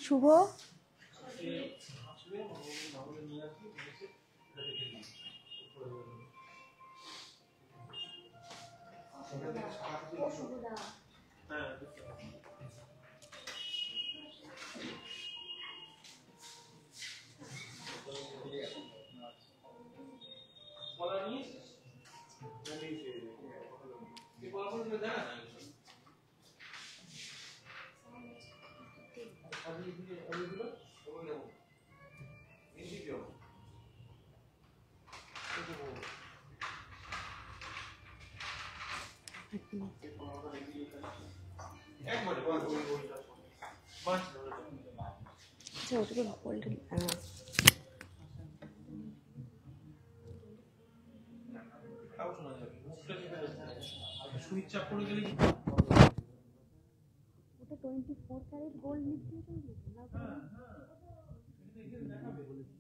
শুভ switch চাপ করে গেলে ওটা 24 ক্যারেট গোল্ড লিখতে হবে না? হ্যাঁ হ্যাঁ এটা দেখাবে বলেছি।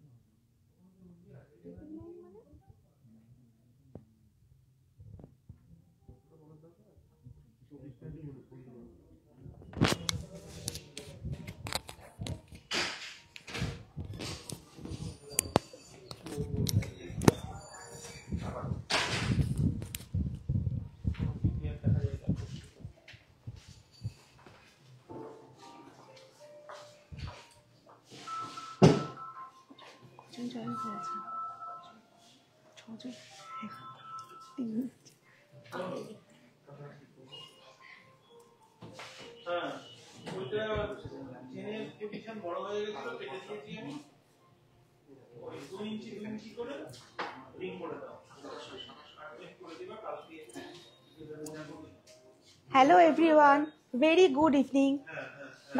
Hello everyone, very good evening.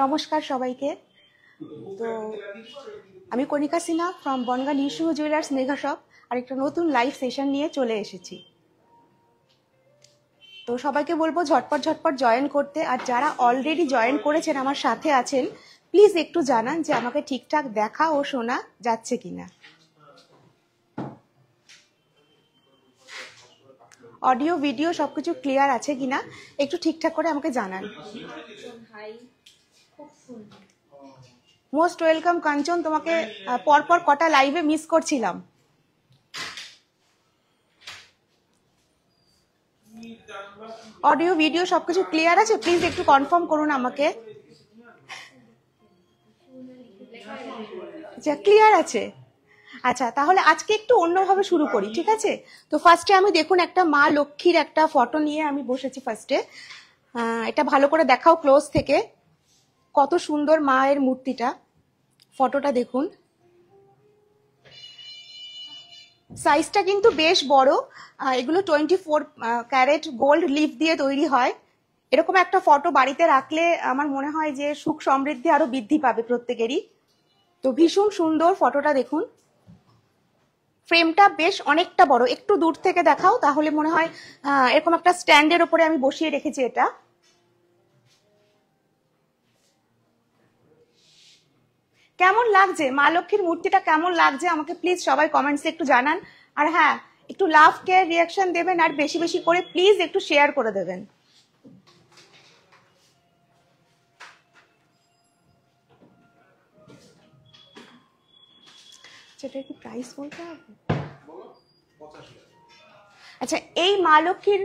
নমস্কার সবাইকে। তো আমি কণিকা সিনহা ফ্রম বনগাঁ নিঃসিংহ জুয়েলার্স মেঘা শপ আর একটা নতুন লাইভ সেশন নিয়ে চলে এসেছি। তো সবাইকে বলবো ঝটপট ঝটপট জয়েন করতে, আর যারা অলরেডি জয়েন করেছেন আমার সাথে আছেন প্লিজ একটু জানান যে আমাকে ঠিকঠাক দেখা ও শোনা যাচ্ছে কিনা। অডিও ভিডিও সবকিছু ক্লিয়ার আছে কিনা একটু ঠিকঠাক করে আমাকে জানান। মোস্ট ওয়েলকাম কাঞ্চন, তোমাকে পরপর কটা লাইভে মিস করছিলাম। অডিও ভিডিও সবকিছু ক্লিয়ার আছে, প্লিজ একটু কনফার্ম করুন আমাকে। আচ্ছা ক্লিয়ার আছে। আচ্ছা তাহলে আজকে একটু অন্যভাবে শুরু করি, ঠিক আছে? তো ফার্স্টে আমি দেখুন একটা মা লক্ষ্মীর একটা ফটো নিয়ে আমি বসেছি ফার্স্টে। এটা ভালো করে দেখাও ক্লোজ থেকে, কত সুন্দর মায়ের মূর্তিটা। ফটোটা দেখুন, সাইজটা কিন্তু বেশ বড়। এগুলো 24 ক্যারেট গোল্ড লিফ দিয়ে তৈরি হয়। এরকম একটা ফটো বাড়িতে রাখলে আমার মনে হয় যে সুখ সমৃদ্ধি আরো বৃদ্ধি পাবে প্রত্যেকেরই। তো ভীষণ সুন্দর ফটোটা দেখুন, ফ্রেমটা বেশ অনেকটা বড়। একটু দূর থেকে দেখাও, তাহলে মনে হয় এরকম একটা স্ট্যান্ডের উপরে আমি বসিয়ে রেখেছি এটা। কেমন লাগছে মা লক্ষ্মীর মূর্তিটা, কেমন লাগছে আমাকে প্লিজ সবাই কমেন্টসে একটু জানান। আর হ্যাঁ, একটু লাভ কেয়ার রিয়াকশন দেবেন, আর বেশি বেশি করে প্লিজ একটু শেয়ার করে দেবেন। সেটা কি প্রাইস বলতে হবে? আচ্ছা, এই মা লক্ষ্মীর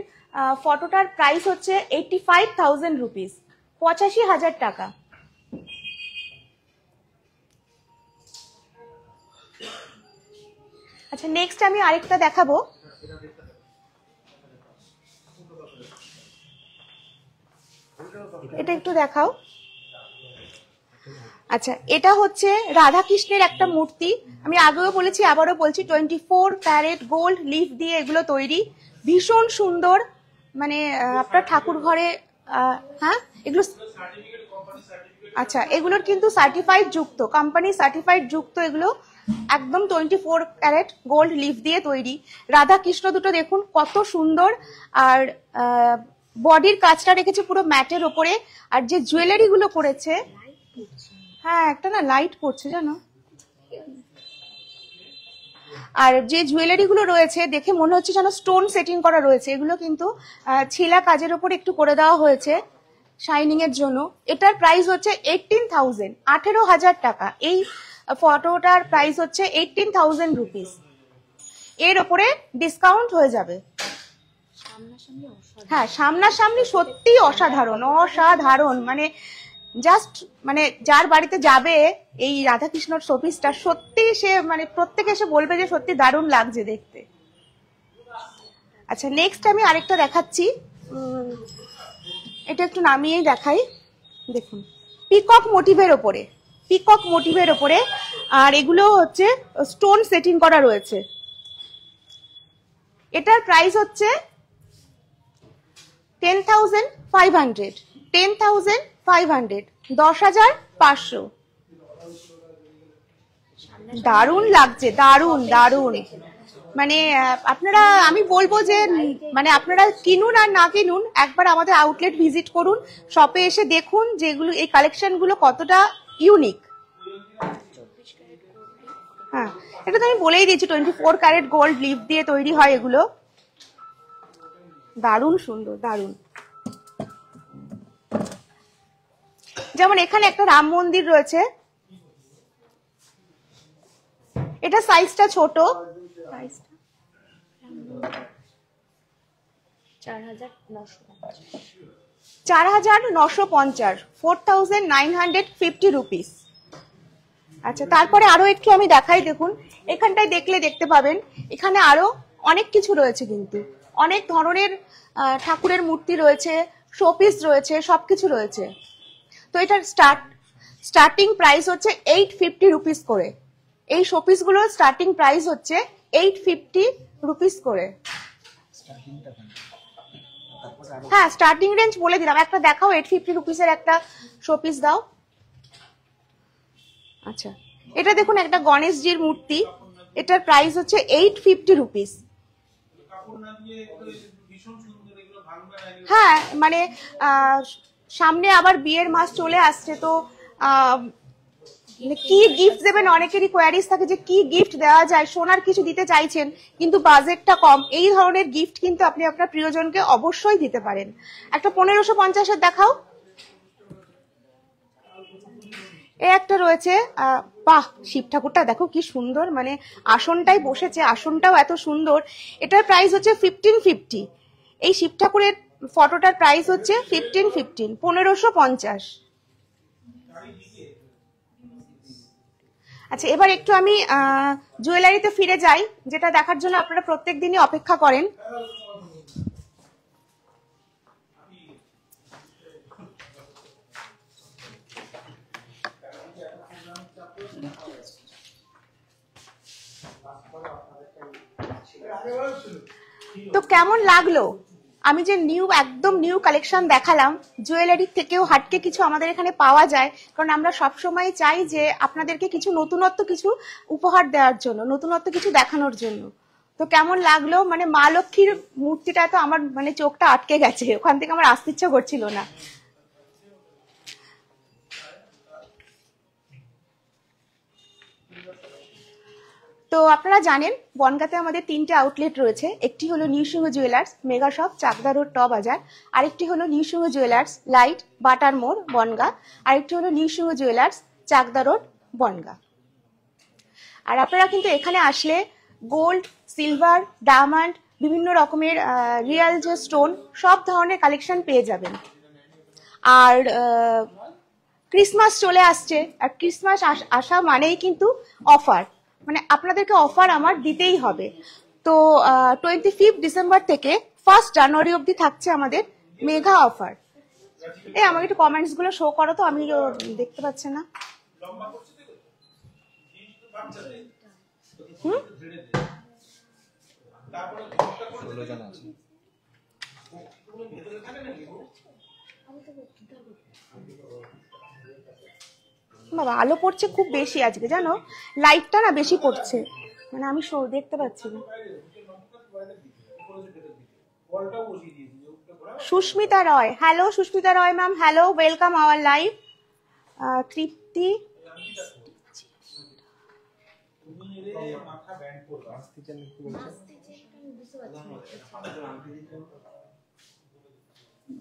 ফটোটার প্রাইস হচ্ছে 85,000 রুপিস, 85,000 টাকা। আচ্ছা নেক্সট আমি আরেকটা দেখাবো। এটা একটু দেখাও। আচ্ছা এটা হচ্ছে রাধা কৃষ্ণের একটা মূর্তি। আমি আগেও বলেছি আবারও বলছি, 24 ক্যারেট গোল্ড লিফ দিয়ে এগুলো তৈরি, ভীষণ সুন্দর। মানে আপনার ঠাকুর ঘরে, হ্যাঁ এগুলো আচ্ছা, এগুলোর কিন্তু সার্টিফাইড যুক্ত, কোম্পানি সার্টিফাইড যুক্ত, এগুলো একদম 24 ক্যারেট গোল্ড লিফ দিয়ে তৈরি। রাধা কৃষ্ণ দুটো দেখুন কত সুন্দর, আর বডির কাজটা রেখেছে পুরো ম্যাটের ওপরে, আর যে জুয়েলারি গুলো করেছে, হ্যাঁ একটা না লাইট পড়ছে জানো, আর যে জুয়েলারি গুলো রয়েছে দেখে মনে হচ্ছে যেন স্টোন সেটিং করা রয়েছে। এগুলো কিন্তু ছিলা কাজের ওপর একটু করে দেওয়া হয়েছে শাইনিং এর জন্য। এটার প্রাইস হচ্ছে 18,000, 18,000 টাকা। এই ফটোটার প্রাইস হচ্ছে 18,000 রুপিস। এর ওপরে ডিসকাউন্ট হয়ে যাবে। হ্যাঁ, সামনাসামনি সত্যি অসাধারণ, অসাধারণ, মানে জাস্ট মানে যার বাড়িতে যাবে এই রাধাকৃষ্ণর শোপিসটা, সত্যি সে মানে প্রত্যেকে এসে বলবে যে সত্যি দারুণ লাগছে দেখতে। আচ্ছা, নেক্সট আমি আরেকটা দেখাচ্ছি, এটা একটু নামিয়েই দেখাই। দেখুন পিকক মোটিভের ওপরে, পিকক মোটিভের ওপরে, আর এগুলো হচ্ছে স্টোন সেটিং করা রয়েছে। এটার প্রাইস হচ্ছে 10,500, 10,500, 10,500। দারুণ লাগছে, দারুণ দারুণ, মানে আপনারা, আমি বলবো যে মানে আপনারা কিনুন আর না কিনুন, একবার আমাদের আউটলেট ভিজিট করুন, শপে এসে দেখুন যে এগুলো, এই কালেকশন গুলো কতটা ইউনিক। হ্যাঁ, এটা তো আমি বলেই দিয়েছি 24 ক্যারেট গোল্ড লিফ দিয়ে তৈরি হয় এগুলো। দারুণ সুন্দর, দারুণ। যেমন এখানে একটা রাম মন্দির রয়েছে, এটা সাইজটা ছোট, 4,950, 4,950 রুপিস। আচ্ছা, তারপরে আরো একটু আমি দেখাই, দেখুন এখানটায় দেখলে দেখতে পাবেন এখানে আরো অনেক কিছু রয়েছে, কিন্তু অনেক ধরনের ঠাকুরের মূর্তি রয়েছে, শোপিস রয়েছে, সবকিছু রয়েছে। তো এটার স্টার্টিং প্রাইস হচ্ছে 850 রুপিস করে। এই শোপিস গুলোর স্টার্টিং প্রাইস হচ্ছে 850 রুপিস করে। হ্যাঁ, স্টার্টিং রেঞ্জ বলে দিলাম, একটা দেখাও 850 রুপিসের একটা শোপিস দাও। আচ্ছা, এটা দেখুন একটা গণেশজির মূর্তি, এটার প্রাইস হচ্ছে 850 রুপিস। হ্যাঁ, মানে সামনে আবার বিয়ের মাস চলে আসছে, তো কি গিফট দেবেন, অনেকেরই কোয়ারিজ থাকে যে কি গিফট দেওয়া যায়, সোনার কিছু দিতে চাইছেন কিন্তু বাজেটটা কম, এই ধরনের গিফট কিন্তু আপনি আপনার প্রিয়জনকে অবশ্যই দিতে পারেন। একটা 1550-এর দেখাও। এ একটা রয়েছে, বাহ, শিব ঠাকুরটা দেখো কি সুন্দর, মানে আসনটাই বসেছে, আসনটাও এত সুন্দর। এটার প্রাইস হচ্ছে 1550। এই শিব ঠাকুরের ফটোটার প্রাইস হচ্ছে 1550। আচ্ছা, এবার একটু আমি জুয়েলারিতে ফিরে যাই, যেটা দেখার জন্য আপনারা প্রত্যেক দিনই অপেক্ষা করেন। তো কেমন লাগলো আমি যে একদম নিউ কালেকশন দেখালাম? জুয়েলারির থেকেও হাটকে কিছু আমাদের এখানে পাওয়া যায়, কারণ আমরা সবসময় চাই যে আপনাদেরকে কিছু নতুনত্ব কিছু উপহার দেওয়ার জন্য, নতুনত্ব কিছু দেখানোর জন্য। তো কেমন লাগলো? মানে মা লক্ষ্মীর মূর্তিটা তো আমার মানে চোখটা আটকে গেছে, ওখান থেকে আমার আসতে ইচ্ছা করছিল না। তো আপনারা জানেন বনগাঁতে আমাদের 3টে আউটলেট রয়েছে। একটি হলো new Singha jewellers mega shop, Chakdah road, ট বাজার। আরেকটি হলো নিউ সিংহ জুয়েলার্স লাইট, বাটার মোড়, বনগাঁ। আরেকটি হলো new Singha jewellers Chakdah road, Bongaon. আর আপনারা কিন্তু এখানে আসলে গোল্ড, সিলভার, ডায়মন্ড, বিভিন্ন রকমের রিয়েল যে স্টোন, সব ধরনের কালেকশন পেয়ে যাবেন। আর ক্রিসমাস চলে আসছে, আর ক্রিসমাস আসা মানেই কিন্তু অফার, মানে আপনাদেরকে অফার আমার দিতেই হবে। তো 25 ডিসেম্বর থেকে 1 জানুয়ারি অবধি থাকছে আমাদের মেগা অফার। আমাকে একটু কমেন্টস গুলো শো করো তো, আমি দেখতে পাচ্ছি না। বাবা আলো পড়ছে খুব বেশি আজকে, জানো লাইটটা না বেশি পড়ছে, মানে আমি দেখতে পাচ্ছি না। Susmita Roy, hello Susmita Roy ma'am, hello, welcome our live. Tripti,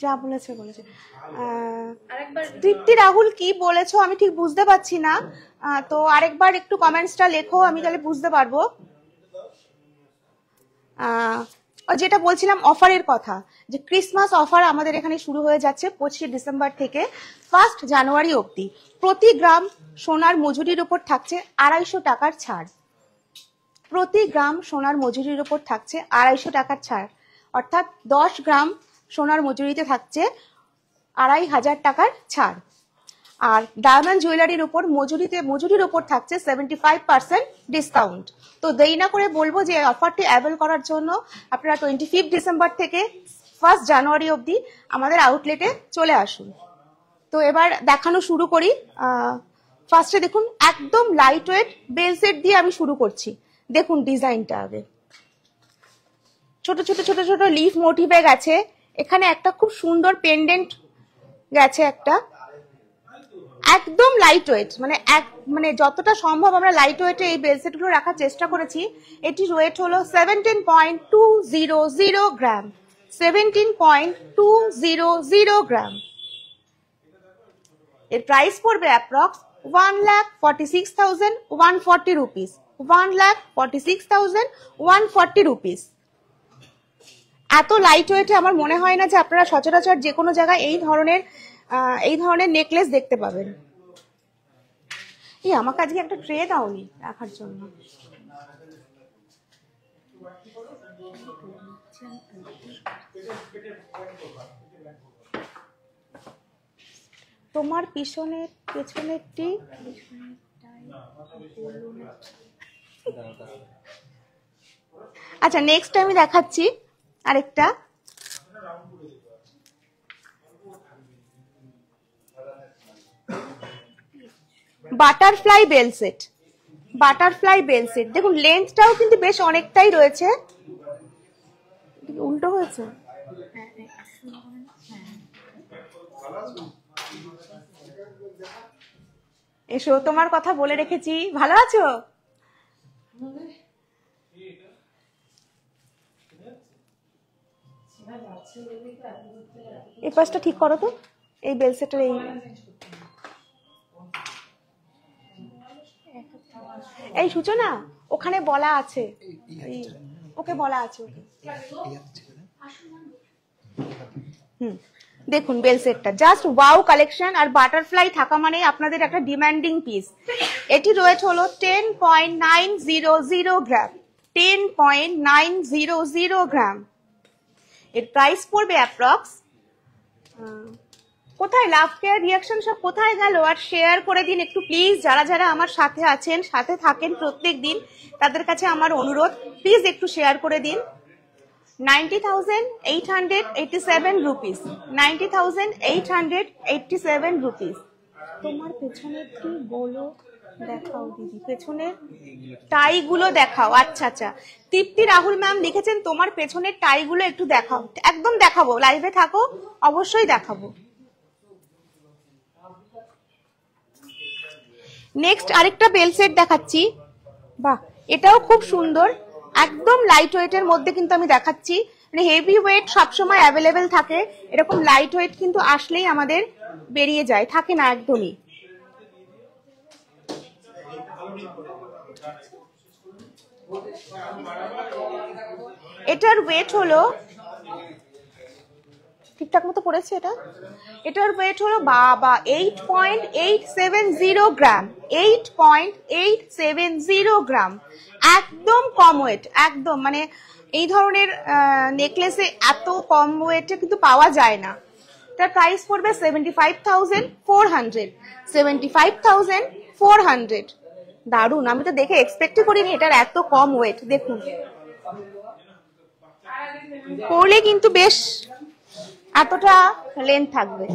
যা বলেছে বলেছে। তৃপ্তি রাহুল কি বলেছো আমি ঠিক বুঝতে পারছি না, তো আরেকবার একটু কমেন্টসটা লেখো, আমি তাহলে বুঝতে পারবো। যেটা বলছিলাম অফারের কথা, যে ক্রিসমাস অফার আমাদের এখানে শুরু হয়ে যাচ্ছে 25 ডিসেম্বর থেকে 1 জানুয়ারি অবধি। প্রতি গ্রাম সোনার মজুরির উপর থাকছে 250 টাকার ছাড়। প্রতি গ্রাম সোনার মজুরির উপর থাকছে 250 টাকার ছাড়, অর্থাৎ 10 গ্রাম সোনার মজুরিতে থাকছে 2500 টাকার ছাড়। আর ডায়মন্ড জুয়েলারির উপর মজুরির উপর থাকছে 75% ডিসকাউন্ট। তো দেরি না করে বলবো যে অফারটি অ্যাভেল করার জন্য আপনারা 25 ডিসেম্বর থেকে 1 জানুয়ারি অবধি আমাদের আউটলেটে চলে আসুন। তো এবার দেখানো শুরু করি। ফার্স্টে দেখুন একদম লাইট ওয়েট বেল সেট দিয়ে আমি শুরু করছি। দেখুন ডিজাইনটা আগে, ছোট ছোট ছোট ছোট লিফ মোটিভে গেছে, এখানে একটা খুব সুন্দর পেন্ডেন্ট গেছে একটা, একদম লাইট ওয়েট, মানে যতটা সম্ভব আমরা লাইট ওয়েটে এই বেলসেট গুলো রাখার চেষ্টা করেছি। এটির ওয়েট হলো 17.200 গ্রাম, 17.200 গ্রাম। এর প্রাইস পড়বে অ্যাপ্রক্স 1,46,140 রুপিস, 1,46,140 রুপিস। এত লাইট ওয়েটে আমার মনে হয় না যে আপনারা সচরাচর যে কোনো জায়গায় এই ধরনের নেকলেস দেখতে পাবেন। আমাকে আজকে একটা ট্রে দাওনি রাখার জন্য। তোমার পেছনেরটি আচ্ছা, নেক্সট আমি দেখাচ্ছি আরেকটা। Butterfly bell set, butterfly bell set দেখুন, লেন্থটাও কিন্তু বেশ অনেকটাই রয়েছে। উল্টো হয়েছে, এসো, তোমার কথা বলে রেখেছি। ভালো আছো? এই পাশটা ঠিক করো তো, এই বেল সেটের এই সূচনা ওখানে বলা আছে, ওকে বলা আছে ওকে। দেখুন বেল সেটটা জাস্ট ওয়াও কালেকশন, আর বাটারফ্লাই থাকা মানে আপনাদের একটা ডিমান্ডিং পিস। এটির ওয়েট হলো 10.900 গ্রাম, 10.900 গ্রাম। এর প্রাইস পড়বে অ্যাপ্রক্স, কোথায় লাভ কেয়ার রিয়াকশন সব কোথায় গেল? আর শেয়ার করে দিন একটু প্লিজ, যারা যারা আমার সাথে আছেন, সাথে থাকেন প্রত্যেক দিন, তাদের কাছে আমার অনুরোধ প্লিজ একটু শেয়ার করে দিন। 90,887 রুপিস, 90,887 রুপিস। তোমার পেছনের কি বলো দেখাও দিদি, পেছনের টাই গুলো দেখাও। আচ্ছা আচ্ছা, তৃপ্তি রাহুল ম্যাম লিখেছেন তোমার পেছনের টাই গুলো একটু দেখাও। একদম দেখাবো, লাইভে থাকো, অবশ্যই দেখাবো। নেক্সট আরেকটা বেল সেট দেখাচ্ছি। বাহ, এটাও খুব সুন্দর, একদম লাইট ওয়েটের মধ্যে কিন্তু আমি দেখাচ্ছি। মানে হেভি ওয়েট সবসময় অ্যাভেলেবেল থাকে, এরকম লাইট ওয়েট কিন্তু আসলেই আমাদের বেরিয়ে যায়, থাকে না একদমই। এটার ওয়েট হলো, ঠিকঠাক মতো পড়েছে এটা, এটার ওয়েট হলো বাবা 8.870 গ্রাম, 8.870 গ্রাম, একদম কম ওয়েট, একদম মানে এই ধরনের নেকলেসে এত কম ওয়েটে কিন্তু পাওয়া যায় না। তার প্রাইস পড়বে 75,400, 75,400। দারুন, আমি তো দেখে এক্সপেক্টই করিনি এটার এত কম ওয়েট। দেখুন পরলে কিন্তু বেশ এতটা লেন্থ থাকবে।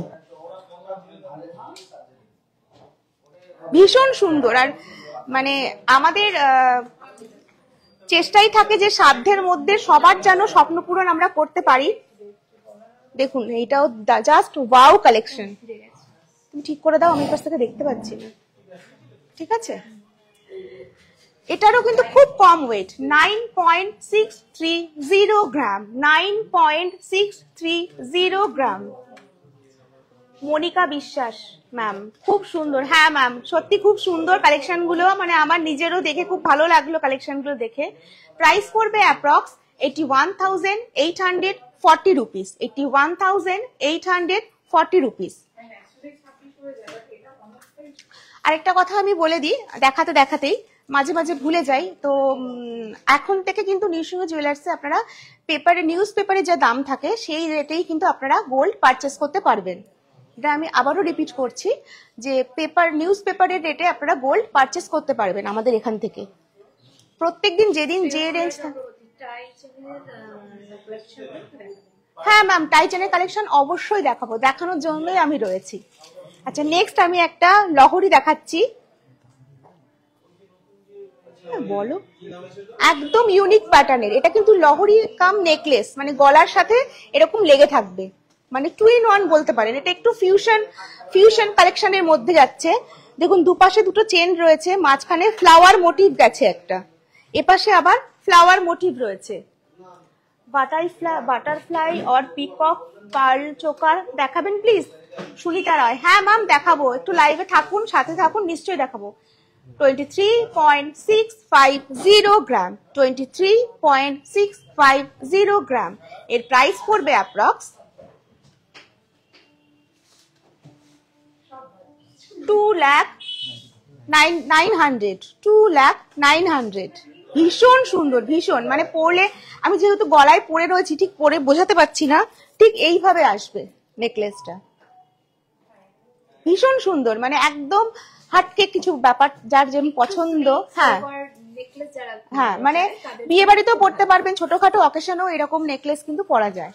ভীষণ সুন্দর। আর মানে আমাদের চেষ্টাই থাকে যে সাধ্যের মধ্যে সবার যেন স্বপ্ন পূরণ আমরা করতে পারি। দেখুন এইটাও জাস্ট ওয়াও কালেকশন। তুমি ঠিক করে দাও, আমি কাছ থেকে দেখতে পাচ্ছি না। ঠিক আছে, এটারও কিন্তু খুব কম ওয়েট, 9.630 গ্রাম, 9.630 গ্রাম। মনিকা বিশ্বাস ম্যাম, খুব সুন্দর। হ্যাঁ ম্যাম, সত্যি খুব সুন্দর কালেকশন গুলো, মানে আমার নিজেরও দেখে খুব ভালো লাগলো কালেকশন গুলো দেখে। প্রাইস পড়বে অ্যাপ্রক্স 81,840 রুপিস, 81,840 রুপিস। আরেকটা কথা আমি বলে দিই, দেখাতে দেখাতেই মাঝে মাঝে ভুলে যাই, তো এখন থেকে কিন্তু নিউসিংহ জুয়েলার্সে আপনারা নিউজ পেপারে যে দাম থাকে সেই রেটেই কিন্তু আপনারা গোল্ড পারচেস করতে পারবেন। এটা আমি আবারও রিপিট করছি যে নিউজ পেপারের রেটে আপনারা গোল্ড পারচেস করতে পারবেন আমাদের এখান থেকে। প্রত্যেকদিন যেদিন যে রেঞ্জ থাকে। হ্যাঁ ম্যাম, টাই চেনের কালেকশন অবশ্যই দেখাবো, দেখানোর জন্যই আমি রয়েছি। আচ্ছা, নেক্সট আমি একটা লহরি দেখাচ্ছি। বলো, একদম ইউনিক প্যাটার্নের। এটা কিন্তু লহরি কাম নেকলেস, মানে গলার সাথে এরকম লেগে থাকবে, মানে 2-in-1 বলতে পারেন। এটা একটু ফিউশন কালেকশনের মধ্যে যাচ্ছে। দেখুন দুপাশে দুটো চেন রয়েছে, মাঝখানে ফ্লাওয়ার মোটিভ গেছে একটা, এপাশে আবার ফ্লাওয়ার মোটিভ রয়েছে। Butterfly or peacock pearl choker দেখাবেন প্লিজ সুনিতা রায়। হ্যাঁ ম্যাম দেখাবো, একটু লাইভে থাকুন, সাথে থাকুন, নিশ্চয়ই দেখাবো। 23.650 গ্রাম, 23.650 গ্রাম। এর প্রাইস পড়বে অ্যাপ্রক্স 2,900,000। ভীষণ সুন্দর, ভীষণ, মানে পরলে আমি যেহেতু গলায় পরে রয়েছি ঠিক পরে বোঝাতে পারছি না, ঠিক এইভাবে আসবে নেকলেসটা। ভীষণ সুন্দর, মানে একদম হাটকে কিছু ব্যাপার, যার যেমন পছন্দ। হ্যাঁ হ্যাঁ, মানে বিয়ে বাড়িতেও পড়তে পারবেন, ছোটখাটো অকেশনেও এরকম নেকলেস কিন্তু পরা যায়।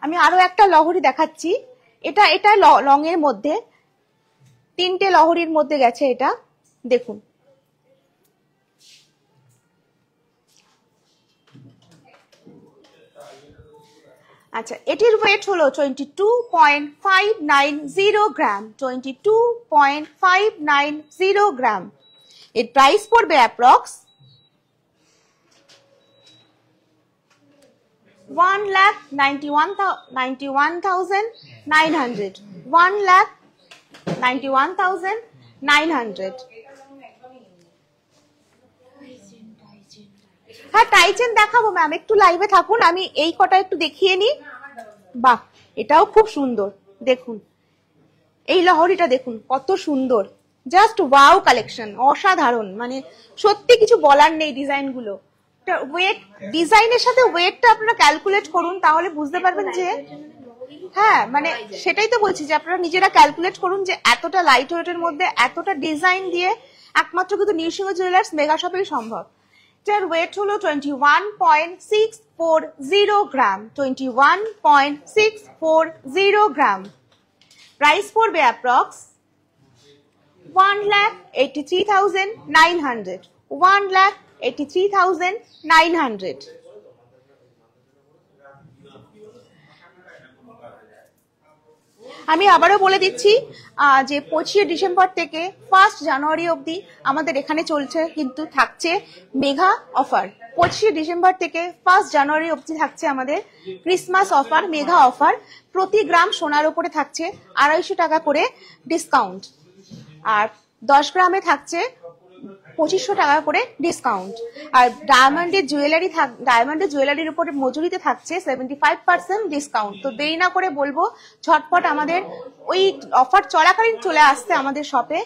আমি আরো একটা লহরি দেখাচ্ছি। এটা লং এর মধ্যে, 3টে লহরির মধ্যে গেছে এটা, দেখুন। আচ্ছা, এটির ওয়েট হলো 22.590 গ্রাম, 22.590 গ্রাম। এর প্রাইস পড়বে অ্যাপ্রক্স 1,91,900, 1,91,900। হ্যাঁ টাইচেন দেখাবো ম্যাম, একটু লাইভে থাকুন, আমি এই কটা একটু দেখিয়ে নিই। বাহ, এটাও খুব সুন্দর। দেখুন এই লহরিটা দেখুন কত সুন্দর, জাস্ট ওয়াও কালেকশন, অসাধারণ, মানে সত্যি কিছু বলার নেই। ডিজাইন গুলো, ওয়েট, ডিজাইনের সাথে ওয়েটটা আপনারা ক্যালকুলেট করুন, তাহলে বুঝতে পারবেন যে হ্যাঁ, মানে সেটাই তো বলছি যে আপনারা নিজেরা ক্যালকুলেট করুন যে এতটা লাইট ওয়েটের মধ্যে এতটা ডিজাইন দিয়ে একমাত্র কিন্তু নিউসিংহ জুয়েলার্স মেগা শপেই সম্ভব। এটার ওয়েট হলো 21.640 গ্রাম, 21.640 গ্রাম। প্রাইস পড়বে অ্যাপ্রক্স 1,83,900, 1,83,900। আমি আবারও বলে দিচ্ছি যে 25 ডিসেম্বর থেকে 1 জানুয়ারি অবধি আমাদের এখানে চলছে, কিন্তু থাকছে মেগা অফার। 25 ডিসেম্বর থেকে 1 জানুয়ারি অবধি থাকছে আমাদের ক্রিসমাস অফার, মেগা অফার। প্রতি গ্রাম সোনার উপরে থাকছে 250 টাকা করে ডিসকাউন্ট, আর 10 গ্রামে থাকছে 2500 টাকা করে ডিসকাউন্ট। আর ডায়মন্ডের জুয়েলারির উপরে মজুরিতে থাকছে 75% ডিসকাউন্ট। তো দেরি না করে বলবো ঝটপট আমাদের ওই অফার চলাকালীন চলে আসতে আমাদের শপে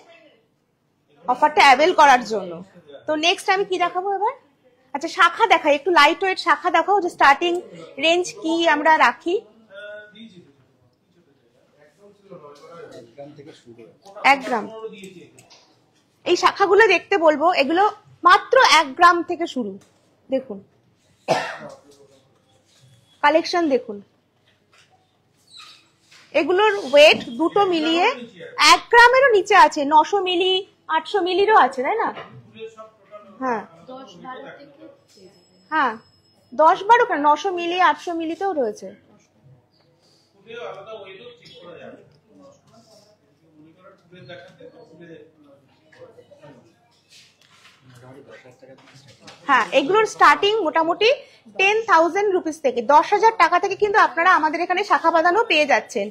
অফারটা অ্যাভেল করার জন্য। তো নেক্সট আমি কি দেখাবো এবার? আচ্ছা, শাখা দেখাই, একটু লাইট ওয়েট শাখা দেখাও, যে স্টার্টিং রেঞ্জ কি আমরা রাখি। 1 গ্রাম এই শাখাগুলো দেখতে বলবো, এগুলো মাত্র 1 গ্রাম থেকে শুরু। দেখুন কালেকশন, দেখুন এগুলোর ওয়েট দুটো মিলিয়ে 1 গ্রামেরও নিচে আছে, 900 মিলি, 800 মিলিরও আছে, তাই না? হ্যাঁ 10-12 কেন, 900 মিলি 800 মিলিতেও রয়েছে। হ্যাঁ, এগুলোর স্টার্টিং মোটামুটি 10,000 রুপিস থেকে, 10,000 টাকা থেকে কিন্তু আপনারা আমাদের এখানে শাখা বাঁধানো পেয়ে যাচ্ছেন।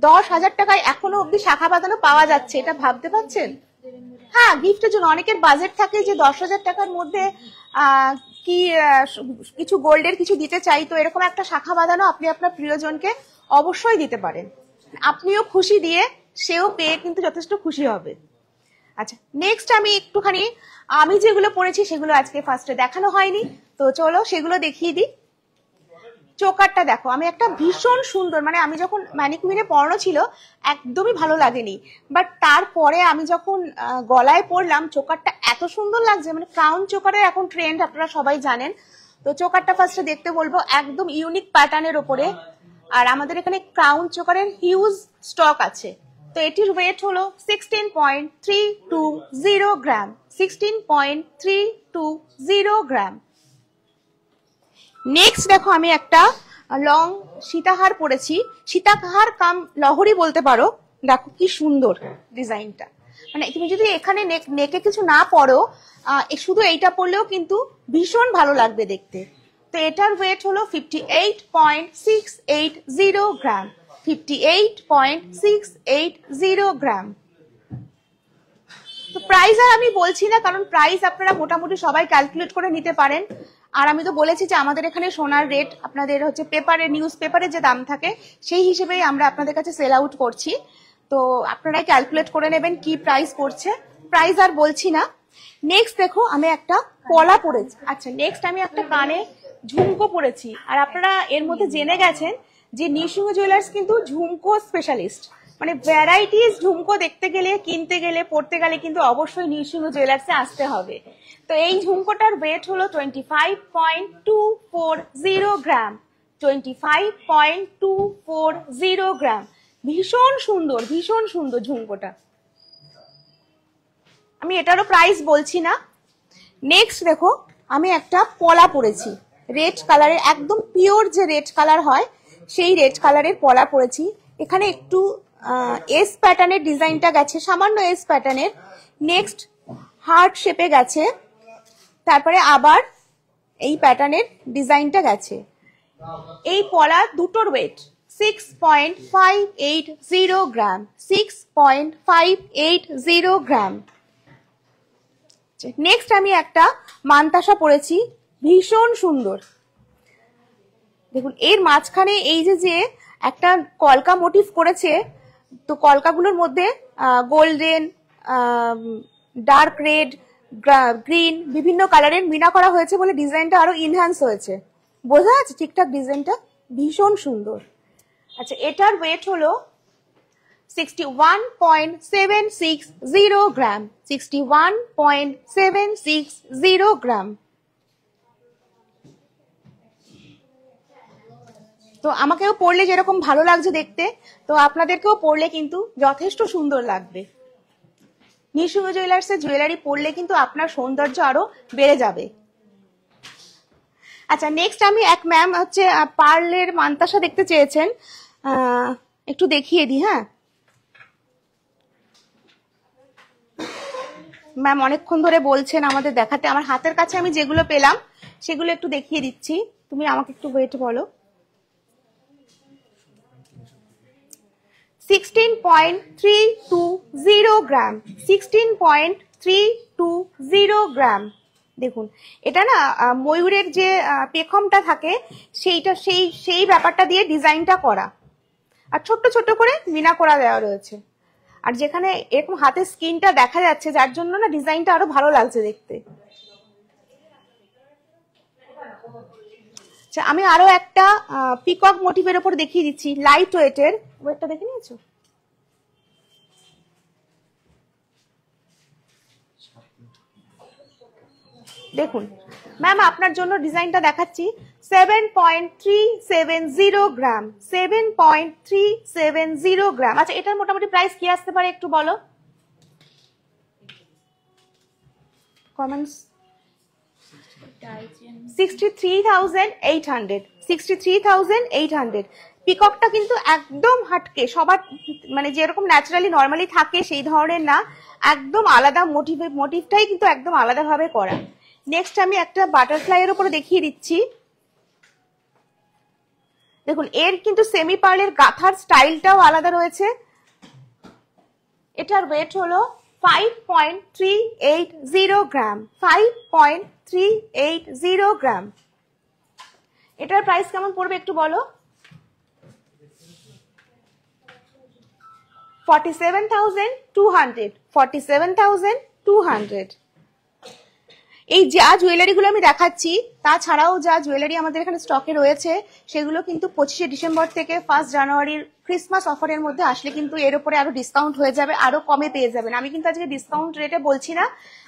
10,000 টাকায় এখনো অব্দি শাখা বাঁধানো পাওয়া যাচ্ছে, এটা ভাবতে পারছেন? হ্যাঁ, গিফটের জন্য অনেকের বাজেট থাকে যে 10,000 টাকার মধ্যে কি কিছু গোল্ডের কিছু দিতে চাই, তো এরকম একটা শাখা বাঁধানো আপনি আপনার প্রিয়জনকে অবশ্যই দিতে পারেন। আপনিও খুশি দিয়ে, সেও পেয়ে কিন্তু যথেষ্ট খুশি হবে। আচ্ছা, নেক্সট আমি একটুখানি, আমি যেগুলো পড়েছি সেগুলো আজকে ফার্স্টে দেখানো হয়নি, তো চলো সেগুলো দেখিয়ে দিই। চোকারটা দেখো, আমি একটা ভীষণ সুন্দর, মানে আমি যখন ম্যানিকুইনে পরানো ছিল একদমই ভালো লাগেনি, বাট তারপরে আমি যখন গলায় পরলাম চোকারটা এত সুন্দর লাগছে, মানে ক্রাউন চোকারের এখন ট্রেন্ড আপনারা সবাই জানেন। তো চোকারটা ফার্স্টে দেখতে বলবো, একদম ইউনিক প্যাটার্নের ওপরে, আর আমাদের এখানে ক্রাউন চোকারের হিউজ স্টক আছে। তো এটির ওয়েট হলো 16.320 গ্রাম, 16.320 গ্রাম। নেক্সট দেখো, আমি একটা লং সীতাহার পরেছি, সীতাহার কাম লহরি বলতে পারো। দেখো কি সুন্দর ডিজাইনটা, মানে তুমি যদি এখানে নেকে কিছু না পরো, শুধু এইটা পরলেও কিন্তু ভীষণ ভালো লাগবে দেখতে। তো এটার ওয়েট হলো 58.680 গ্রাম, 58.680 গ্রাম। তো প্রাইস আর আমি বলছি না, কারণ প্রাইস আপনারা মোটামুটি সবাই ক্যালকুলেট করে নিতে পারেন। আর আমি তো বলেছি যে আমাদের এখানে সোনার রেট আপনাদের হচ্ছে পেপারে, নিউজ পেপারে যে দাম থাকে সেই হিসেবেই আমরা আপনাদের কাছে সেল আউট করছি, তো আপনারাই ক্যালকুলেট করে নেবেন কি প্রাইস পড়ছে, প্রাইস আর বলছি না। নেক্সট দেখো, আমি একটা পলা পরেছি। আচ্ছা, নেক্সট আমি একটা কানে ঝুমকো পরেছি, আর আপনারা এর মধ্যে জেনে গেছেন যে নৃসিংহ জুয়েলার্স কিন্তু ঝুমকো স্পেশালিস্ট, মানে ভ্যারাইটিস ঝুমকো দেখতে গেলে, কিনতে গেলে, পড়তে গেলে কিন্তু অবশ্যই নৃসিংহ জুয়েলার্সে আসতে হবে। তো এই ঝুমকোটার ওয়েট হলো 25.240 গ্রাম, 25.240 গ্রাম। ভীষণ সুন্দর, ভীষণ সুন্দর ঝুমকোটা, আমি এটারও প্রাইস বলছি না। নেক্সট দেখো, আমি একটা পলা পরেছি রেড কালারের, একদম পিওর যে রেড কালার হয় সেই রেড কালারের পলা পরেছি। এখানে একটু এস প্যাটার্নের ডিজাইনটা গেছে, সামান্য এস প্যাটার্নের। নেক্সট হার্ট শেপে গেছে, তারপরে আবার এই প্যাটার্নের ডিজাইনটা গেছে। এই পলা দুটোর ওয়েট 6.580 গ্রাম, 6.580 গ্রাম। নেক্সট আমি একটা মানতাসা পরেছি, ভীষণ সুন্দর। দেখুন এর মাঝখানে এই যে একটা কলকা মোটিভ করেছে, তো কলকাগুলোর মধ্যে গোল্ডেন, ডার্ক রেড, গ্রিন, বিভিন্ন কালারের মিনা করা হয়েছে বলে ডিজাইনটা আরো ইনহ্যান্স হয়েছে। বোঝা যাচ্ছে ঠিকঠাক ডিজাইনটা? ভীষণ সুন্দর। আচ্ছা, এটার ওয়েট হলো 61.760 গ্রাম, 61.760 গ্রাম। তো আমাকেও পরলে যেরকম ভালো লাগছে দেখতে, তো আপনাদেরকেও পরলে কিন্তু যথেষ্ট সুন্দর লাগবে। নৃসিংহ জুয়েলার্সের জুয়েলারি পরলে কিন্তু আপনার সৌন্দর্য আরো বেড়ে যাবে। আচ্ছা, নেক্সট আমি এক ম্যাম হচ্ছে পার্লের মানতাসা দেখতে চেয়েছেন, একটু দেখিয়ে দিই। হ্যাঁ ম্যাম অনেকক্ষণ ধরে বলছেন আমাদের দেখাতে, আমার হাতের কাছে আমি যেগুলো পেলাম সেগুলো একটু দেখিয়ে দিচ্ছি, তুমি আমাকে একটু ওয়েট বলো। 16.320 গ্রাম, 16.320 গ্রাম। দেখুন এটা না ময়ূরের যে পেখমটা থাকে সেই ব্যাপারটা দিয়ে ডিজাইনটা করা, আর ছোট্ট ছোট্ট করে মিনা করা দেওয়া রয়েছে, আর যেখানে এরকম হাতের স্কিনটা দেখা যাচ্ছে যার জন্য না ডিজাইনটা আরো ভালো লাগছে দেখতে। আচ্ছা, আমি আরো একটা পিকক মোটিভের উপর দেখিয়ে দিচ্ছি, লাইট ওয়েটের। ওয়েটটা দেখে নিয়েছো? দেখুন ম্যাম আপনার জন্য ডিজাইনটা দেখাচ্ছি, 7.370 গ্রাম, 7.370 গ্রাম। আচ্ছা, এটার মোটামুটি প্রাইস কি আসতে পারে একটু বলো? কমেন্টস 63,800 63,800 পিককটা কিন্তু একদম হাটকে সবার মানে যেরকম ন্যাচারালি নর্মালি থাকে সেই ধরনের না, একদম আলাদা মোটিভটাই কিন্তু একদম আলাদাভাবে করা। নেক্সট আমি একটা বাটারফ্লাই এর উপরে দেখিয়ে দিচ্ছি। দেখুন এর কিন্তু সেমি পার্লের গাথার স্টাইলটাও আলাদা রয়েছে। এটার ওয়েট হলো 5.380 গ্রাম 5.380 গ্রাম। এটার প্রাইস কেমন পড়বে একটু বলো? 47,200 47,200। এই যা জুয়েলারি গুলো আমি দেখাচ্ছি তাছাড়াও যা জুয়েলারি আমাদের এখানে স্টকে রয়েছে সেগুলো কিন্তু 25শে ডিসেম্বর থেকে 1 জানুয়ারির ক্রিসমাস অফারের মধ্যে আসলে কিন্তু এর উপরে আরো ডিসকাউন্ট হয়ে যাবে, আরো কমে পেয়ে যাবেন। আমি কিন্তু আজকে ডিসকাউন্ট রেটে বলছি না,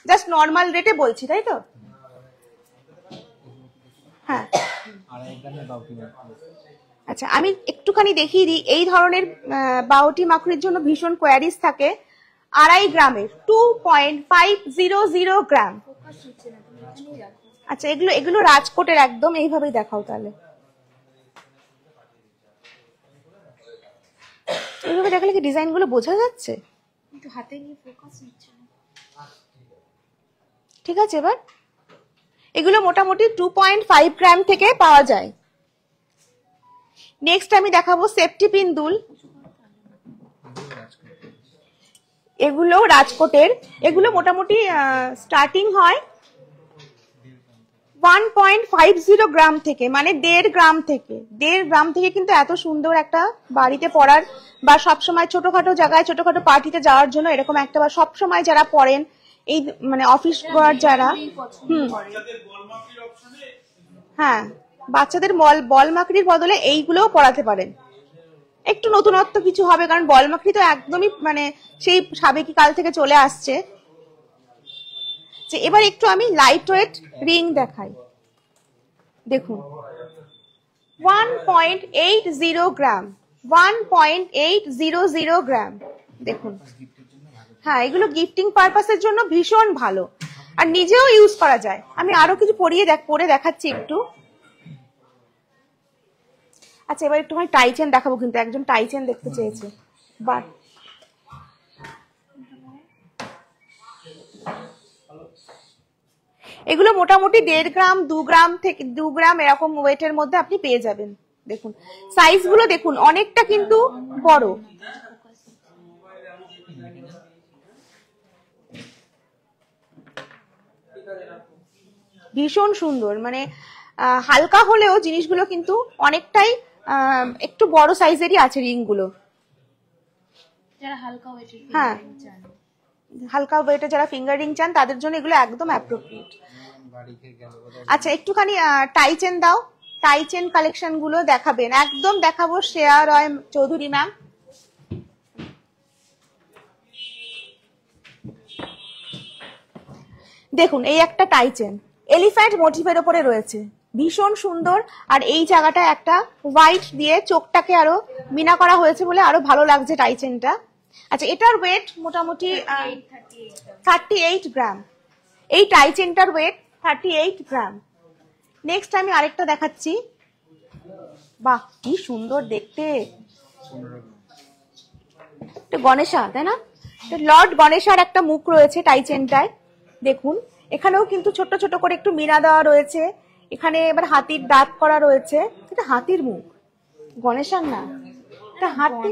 জাস্ট নর্মাল রেটে বলছি, তাই তো? হ্যাঁ আচ্ছা আমি একটুখানি দেখিয়ে দিই। এই ধরনের বাউটি মাখুরির জন্য ভীষণ কোয়ারিজ থাকে। 2.5 গ্রামের 2.500 গ্রাম। আচ্ছা এগুলো এগুলো রাজকোটের একদম এইভাবেই দেখাও তাহলে। এইভাবে দেখালে কি ডিজাইন গুলো বোঝা যাচ্ছে? কিন্তু হাতে নিয়ে ফোকাস নিচ্ছে না। ঠিক আছে এবার এগুলো মোটামুটি 2.5 গ্রাম থেকে পাওয়া যায়। নেক্সট আমি দেখাবো সেফটি পিন দুল। এগুলো রাজকোটের, এগুলো মোটামুটি স্টার্টিং হয় 1.50 গ্রাম থেকে, মানে 1.5 গ্রাম থেকে। 1.5 গ্রাম থেকে কিন্তু এত সুন্দর একটা বাড়িতে পরার বা সবসময় ছোটখাটো জায়গায় ছোটখাটো পার্টিতে যাওয়ার জন্য এরকম একটা, বা সবসময় যারা পরেন এই মানে অফিস গোয়ার যারা, হ্যাঁ বাচ্চাদের বল মাকড়ির বদলে এইগুলোও পরাতে পারেন। একটু নতুনত্ব কিছু হবে, কারণ বল মাকড়ি তো একদমই মানে সেই সাবেকি কাল থেকে চলে আসছে। এবার একটু আমি লাইট ওয়েট রিং দেখাই। দেখুন 1.80 গ্রাম 1.800 গ্রাম। দেখুন হ্যাঁ এগুলো গিফটিং পারপাসের জন্য ভীষণ ভালো, আর নিজেও ইউজ করা যায়। আমি আরো কিছু পরে দেখাচ্ছি একটু। আচ্ছা এবার একটুখানি টাই চেন দেখাবো, কিন্তু একজন টাই চেন দেখতে চেয়েছে। বাট এগুলো মোটামুটি 1.5 গ্রাম 2 গ্রাম থেকে 2 গ্রাম এরকম ওয়েটের মধ্যে আপনি পেয়ে যাবেন। দেখুন সাইজ গুলো দেখুন অনেকটা কিন্তু বড়। ভীষণ সুন্দর, মানে হালকা হলেও জিনিসগুলো কিন্তু অনেকটাই একটু বড় সাইজেরই আছে রিং গুলো। যারা হালকা ওয়েটের, হ্যাঁ হালকা ওয়েটে যারা ফিঙ্গার রিং চান তাদের জন্য এগুলো একদম অ্যাপ্রোপ্রিয়েট। আচ্ছা একটুখানি টাই চেন দাও, টাই চেন কালেকশন গুলো দেখাবেন। একদম দেখাবো শ্রেয়া রয় চৌধুরী ম্যাম। দেখুন এই একটা টাই চেন এলিফ্যান্ট মোটিভের উপরে রয়েছে, ভীষণ সুন্দর। আর এই জায়গাটা একটা হোয়াইট দিয়ে চোখটাকে আরো মিনা করা হয়েছে বলে আরো ভালো লাগছে টাই চেনটা। আচ্ছা এটার ওয়েট মোটামুটি 38 গ্রাম। এই টাই চেনটার ওয়েট 38 গ্রাম। নেক্সট আমি আরেকটা দেখাচ্ছি। বাহ কি সুন্দর দেখতে, গণেশা তাই না? লর্ড গণেশার একটা মুখ রয়েছে টাই চেনটায়। দেখুন এখানেও কিন্তু ছোট ছোট করে একটু মিনা দেওয়া রয়েছে। এখানে এবার হাতির দাঁত করা রয়েছে। এটা হাতির মুখ, গণেশার না। এটা হাতি,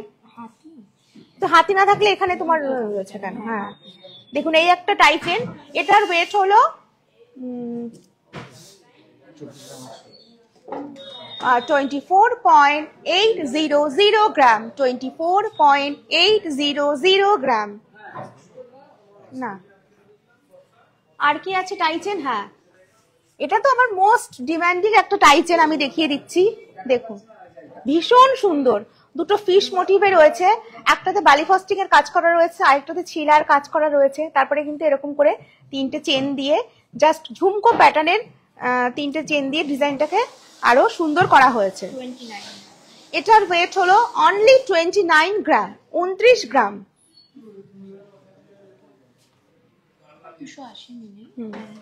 তো হাতি না থাকলে এখানে তোমার রয়েছে কেন? হ্যাঁ দেখুন এই একটা টাই চেন। এটার ওয়েট হলো 24.800 গ্রাম 24.800 গ্রাম। না আর কি আছে টাই চেন? হ্যাঁ এটা তো আমার মোস্ট ডিমান্ডিং একটা টাই চেন, আমি দেখিয়ে দিচ্ছি। দেখুন ভীষণ সুন্দর, দুটো ফিশ মোটিভে রয়েছে। একটাতে বালি ফস্টিং এর কাজ করা রয়েছে, আরেকটাতে ছিলার কাজ করা রয়েছে। তারপরে কিন্তু এরকম করে 3টে চেন দিয়ে জাস্ট ঝুমকো প্যাটার্নের 3টে চেন দিয়ে ডিজাইনটাকে আরো সুন্দর করা হয়েছে। এটার ওয়েট হলো অনলি 29 গ্রাম 29 গ্রাম। 280 মিলি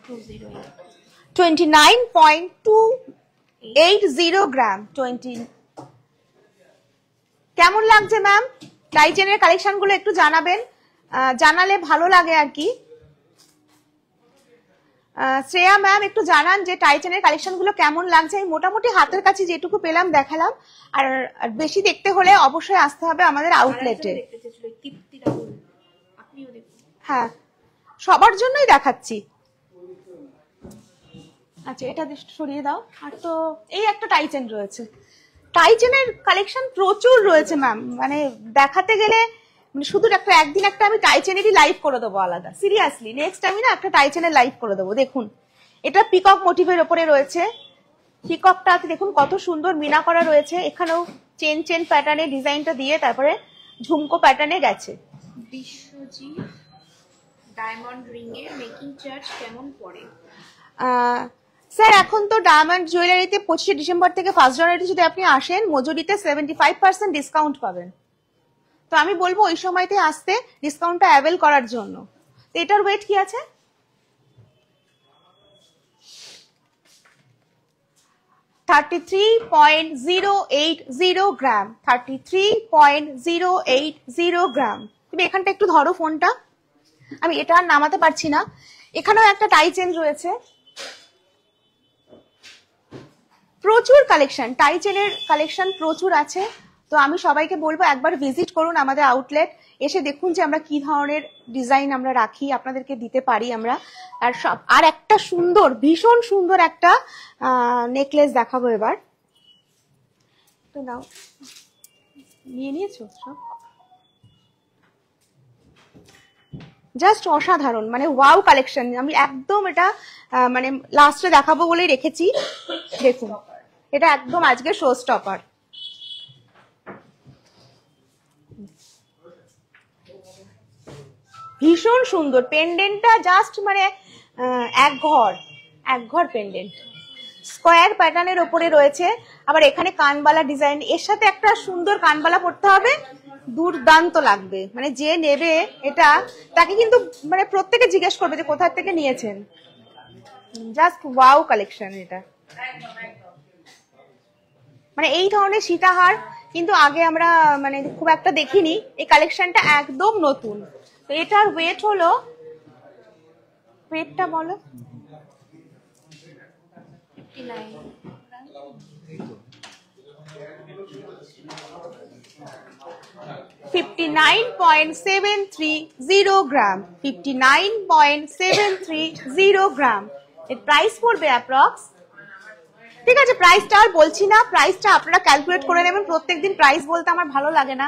208 29.280 গ্রাম 20। কেমন লাগছে ম্যাম? টাইচেনের কালেকশন গুলো একটু জানাবেন, জানালে ভালো লাগে আর কি। শ্রেয়া ম্যাম একটু জানান যে টাইচেনের কালেকশন গুলো কেমন লাগছে। আমি মোটামুটি হাতের কাছে যেটুকু পেলাম দেখালাম, আর বেশি দেখতে হলে অবশ্যই আসতে হবে আমাদের আউটলেটে। হ্যাঁ, সবার জন্যই দেখাচ্ছি। আচ্ছা, এটা সরিয়ে দাও। আর তো এই একটা টাইচেন রয়েছে, টাইচেনের কালেকশন প্রচুর রয়েছে ম্যাম, মানে দেখাতে গেলে শুধু একদিন একটা আমি টাইচেনেরই লাইভ করে দেবো আলাদা, সিরিয়াসলি নেক্সট আমি না একটা টাইচেনের লাইভ করে দেবো। দেখুন এটা পিকক মোটিভের ওপরে রয়েছে, পিককটাতে দেখুন কত সুন্দর মিনা করা রয়েছে, এখানেও চেন চেন প্যাটার্নে ডিজাইনটা দিয়ে তারপরে ঝুমকো প্যাটার্নে গেছে। বিশ্বজিৎ, ডায়মন্ড রিং এর মেকিং চার্জ কেমন পড়ে? স্যার এখন তো ডায়মন্ড জুয়েলারিতে 25 ডিসেম্বর থেকে 1 জানুয়ারি যদি আপনি আসেন, মজুরিতে 75% ডিসকাউন্ট পাবেন। তো আমি বলবো ওই সময়তে আসতে, ডিসকাউন্টটা অ্যাভেল করার জন্য। তো এটার ওয়েট কি আছে? 33.080 গ্রাম, 33.080 গ্রাম। তুমি এখানটা একটু ধরো ফোনটা, আমি এটা আর নামাতে পারছি না। এখানেও একটা টাইচেন রয়েছে, প্রচুর কালেকশন, টাইচেনের কালেকশন প্রচুর আছে। তো আমি সবাইকে বলবো একবার ভিজিট করুন আমাদের আউটলেট, এসে দেখুন যে আমরা কি ধরনের ডিজাইন আমরা রাখি, আপনাদেরকে দিতে পারি আমরা। আর একটা সুন্দর, ভীষণ সুন্দর একটা নেকলেস দেখাবো এবার। তো নাও, নিয়ে নিয়েছো সব? জাস্ট অসাধারণ, মানে ওয়াও কালেকশন। আমি একদম এটা মানে লাস্টে দেখাবো বলেই রেখেছি। দেখুন এটা একদম আজকে শো স্টপার। ভীষণ সুন্দর পেন্ডেন্টটা, জাস্ট মানে এক ঘর পেন্ডেন্ট, স্কোয়ার প্যাটার্নের ওপরে রয়েছে। আবার এখানে কানবালা ডিজাইন, এর সাথে একটা সুন্দর কানবালা পড়তে হবে, দুর্দান্ত লাগবে। মানে যে নেবে এটা, তাকে কিন্তু মানে প্রত্যেকে জিজ্ঞেস করবে যে কোথা থেকে নিয়েছেন। জাস্ট ওয়াও কালেকশন এটা। মানে এই ধরনের সীতাহার কিন্তু আগে আমরা মানে খুব একটা দেখিনি, এই কালেকশনটা একদম নতুন। তো এটার ওয়েট হলো, ওয়েটটা বলো। 59.730 গ্রাম, 59.730 গ্রাম। এর প্রাইস পড়বে অ্যাপ্রক্স, ঠিক আছে প্রাইসটা আর বলছি না, প্রাইসটা আপনারা ক্যালকুলেট করে নেবেন। প্রত্যেকদিন প্রাইস বলতে আমার ভালো লাগে না,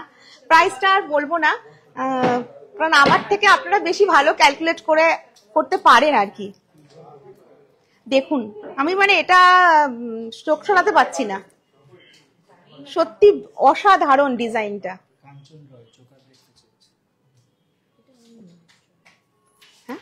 প্রাইসটা আর বলবো না, কারণ আমার থেকে আপনারা বেশি ভালো ক্যালকুলেট করতে পারেন আর কি। দেখুন আমি মানে এটা চোখ সরাতে পারছি না, সত্যি অসাধারণ ডিজাইনটা। হ্যাঁ,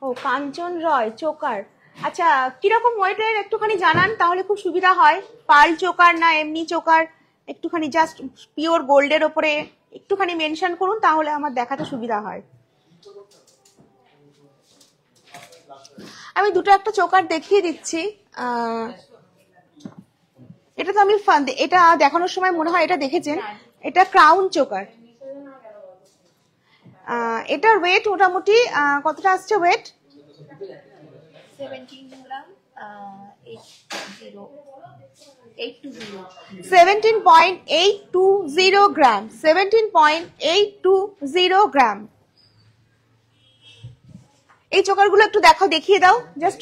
ও কাঞ্চন রয় চোকার। আচ্ছা কিরকম ওয়েটের একটুখানি জানান, তাহলে খুব সুবিধা হয়। পার্ল চোকার না এমনি চোকার, একটুখানি জাস্ট পিওর গোল্ডের ওপরে একটুখানি মেনশন করুন, তাহলে আমার দেখাতে সুবিধা হয়। আমি দুটো একটা চোকার দেখিয়ে দিচ্ছি। এটা তো আমি এটা দেখানোর সময় মনে হয় এটা দেখেছেন, এটা ক্রাউন চোকার। এটার ওয়েট মোটামুটি কতটা আসছে ওয়েট? 17.820 গ্রাম, 17.820 গ্রাম। এই চোকারগুলো একটু দেখিয়ে দাও জাস্ট।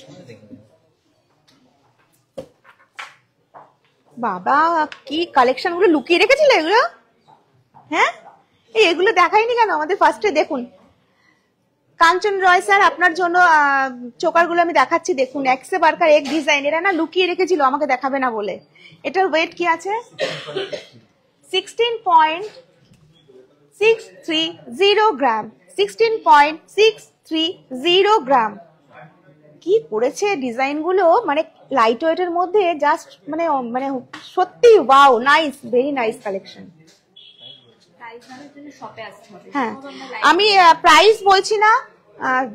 বাবা কি কালেকশন গুলো লুকিয়ে রেখেছিলে এগুলো, হ্যাঁ এগুলো দেখাইনি কেন আমাদের ফার্স্টে? দেখুন কাঞ্চন রয় স্যার আপনার জন্য চোকারগুলো আমি দেখাচ্ছি। দেখুন এক্সে বার্কার এক ডিজাইন, এরা না লুকিয়ে রেখেছিল আমাকে দেখাবে না বলে। এটার ওয়েট কি আছে? 16.630 গ্রাম, 16.630 গ্রাম। কি করেছে ডিজাইন গুলো, মানে লাইট ওয়েটের মধ্যে, জাস্ট মানে সত্যি wow, nice, very nice collection. Price জানার জন্য শপে আসতে হবে। হ্যাঁ, আমি প্রাইস বলছি না,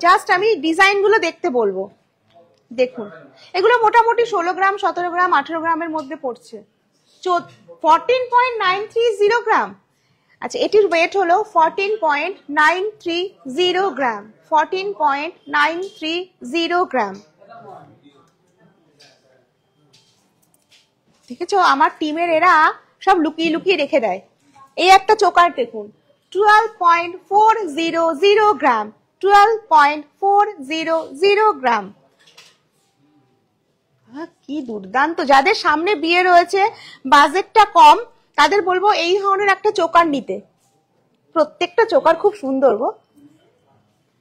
জাস্ট আমি ডিজাইন গুলো দেখতে বলবো। দেখুন এগুলো মোটামুটি 16 গ্রাম, 17 গ্রাম, 18 গ্রামের মধ্যে পড়ছে। 14.930 গ্রাম। আচ্ছা, এটির ওয়েট হলো 14.930 গ্রাম। 14.930 গ্রাম। দেখেছো, আমার টিমের এরা সব লুকিয়ে লুকিয়ে রেখে দেয়। এই একটা চোকার দেখুন, 12.400 গ্রাম। 12.400 গ্রাম। কি দুর্দান্ত! যাদের সামনে বিয়ে রয়েছে, বাজেটটা কম, তাদের বলবো এই ধরনের একটা চোকার নিতে। প্রত্যেকটা চোকার খুব সুন্দর গো।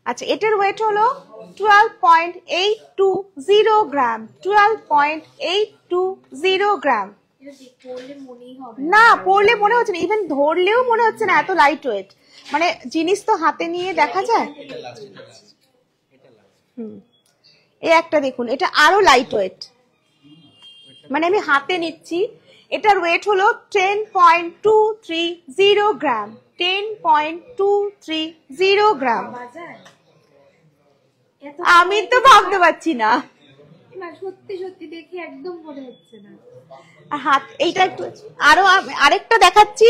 আচ্ছা, এটার ওয়েট হলো 12.820 গ্রাম। 12.820 গ্রাম। না, পড়লে মনে হচ্ছে না, ইভেন ধরলেও মনে হচ্ছে না, এত লাইট ওয়েট। মানে জিনিস তো হাতে নিয়ে দেখা যায়। এই একটা দেখুন, এটা আরো লাইট ওয়েট। মানে আমি হাতে নিচ্ছি, এটার ওয়েট হলো 10.230 গ্রাম। 10.230 গ্রাম। আমি তো ভাবতে পারছি না, সত্যি সত্যি দেখি একদম মনে হচ্ছে না। হাত এইটা একটু আরো আরেকটা দেখাচ্ছি।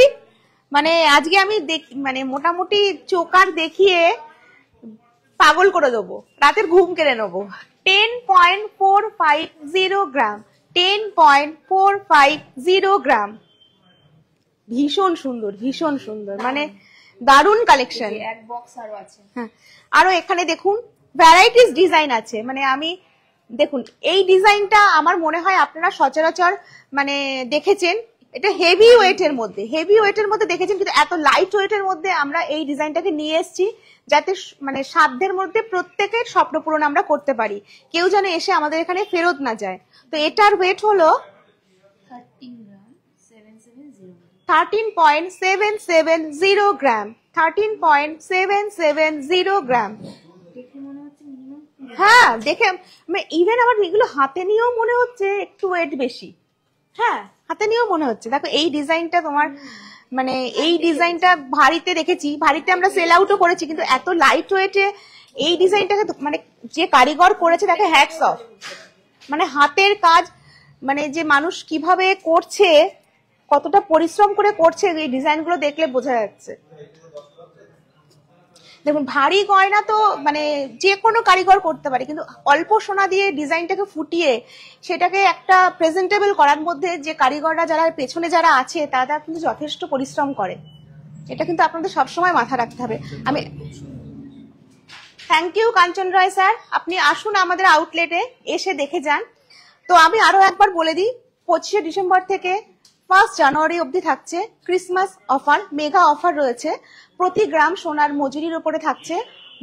মানে আজকে আমি মানে মোটামুটি চোকার দেখিয়ে পাগল করে দেবো, রাতের ঘুম কেড়ে নেবো। 10.450 গ্রাম। 10.450 গ্রাম। ভীষণ সুন্দর, ভীষণ সুন্দর, মানে দারুণ কালেকশন। এক বক্স আরো আছে। হ্যাঁ, আরো এখানে দেখুন ভ্যারাইটিস ডিজাইন আছে। মানে আমি দেখুন, এই ডিজাইনটা আমার মনে হয় আপনারা সচরাচর মানে দেখেছেন। এটা হেভি ওয়েটের মধ্যে, হেভি ওয়েটের মধ্যে দেখেছেন, কিন্তু এত লাইট ওয়েটের মধ্যে আমরা এই ডিজাইনটাকে নিয়ে এসেছি, যাতে মানে সাধ্যের মধ্যে প্রত্যেকের স্বপ্ন পূরণ আমরা করতে পারি, কেউ যেন এসে আমাদের এখানে ফেরত না যায়। তো এটার ওয়েট হলো 13.770 গ্রাম। 13.770 গ্রাম। হ্যাঁ, দেখে ইভেন আমার এগুলো হাতে নিয়েও মনে হচ্ছে একটু ওয়েট বেশি। হ্যাঁ, হাতে নিয়েও মনে হচ্ছে। দেখো এই ডিজাইনটা তোমার, মানে এই ডিজাইনটা ভারীতে দেখেছি, ভারীতে আমরা সেল আউটও করেছি, কিন্তু এত লাইট ওয়েটে এই ডিজাইনটাকে মানে যে কারিগর করেছে তাকে হ্যাটস অফ। মানে হাতের কাজ, মানে যে মানুষ কিভাবে করছে, কতটা পরিশ্রম করে করছে, এই ডিজাইনগুলো দেখলে বোঝা যাচ্ছে। দেখুন, ভারী গয়না তো মানে যে কোনো কারিগর করতে পারে, কিন্তু অল্প সোনা দিয়ে ডিজাইনটাকে ফুটিয়ে সেটাকে একটা প্রেজেন্টেবল করার মধ্যে যে কারিগররা যারা পেছনে যারা আছে, তারা কিন্তু যথেষ্ট পরিশ্রম করে। এটা কিন্তু আপনাদের সবসময় মাথা রাখতে হবে। আমি thank you Kanchan Ray sir, আপনি আসুন আমাদের আউটলেটে, এসে দেখে যান। তো আমি আরো একবার বলে দিই, 25শে ডিসেম্বর থেকে 1 জানুয়ারি অবধি থাকছে ক্রিসমাস অফার, মেগা অফার রয়েছে। প্রতি গ্রাম সোনার মজুরির উপরে থাকছে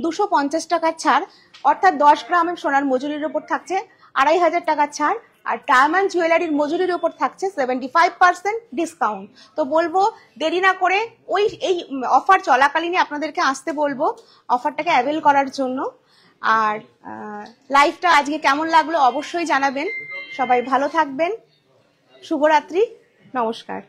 250 টাকার ছাড়, অর্থাৎ 10 গ্রামের সোনার মজুরির উপর থাকছে 2500 টাকার ছাড়, আর ডায়মন্ড জুয়েলারির মজুরির উপর থাকছে 75% ডিসকাউন্ট। তো বলবো দেরি না করে এই অফার চলাকালীনই আপনাদেরকে আসতে বলবো, অফারটাকে অ্যাভেল করার জন্য। আর লাইভটা আজকে কেমন লাগলো অবশ্যই জানাবেন। সবাই ভালো থাকবেন। শুভরাত্রি, নমস্কার।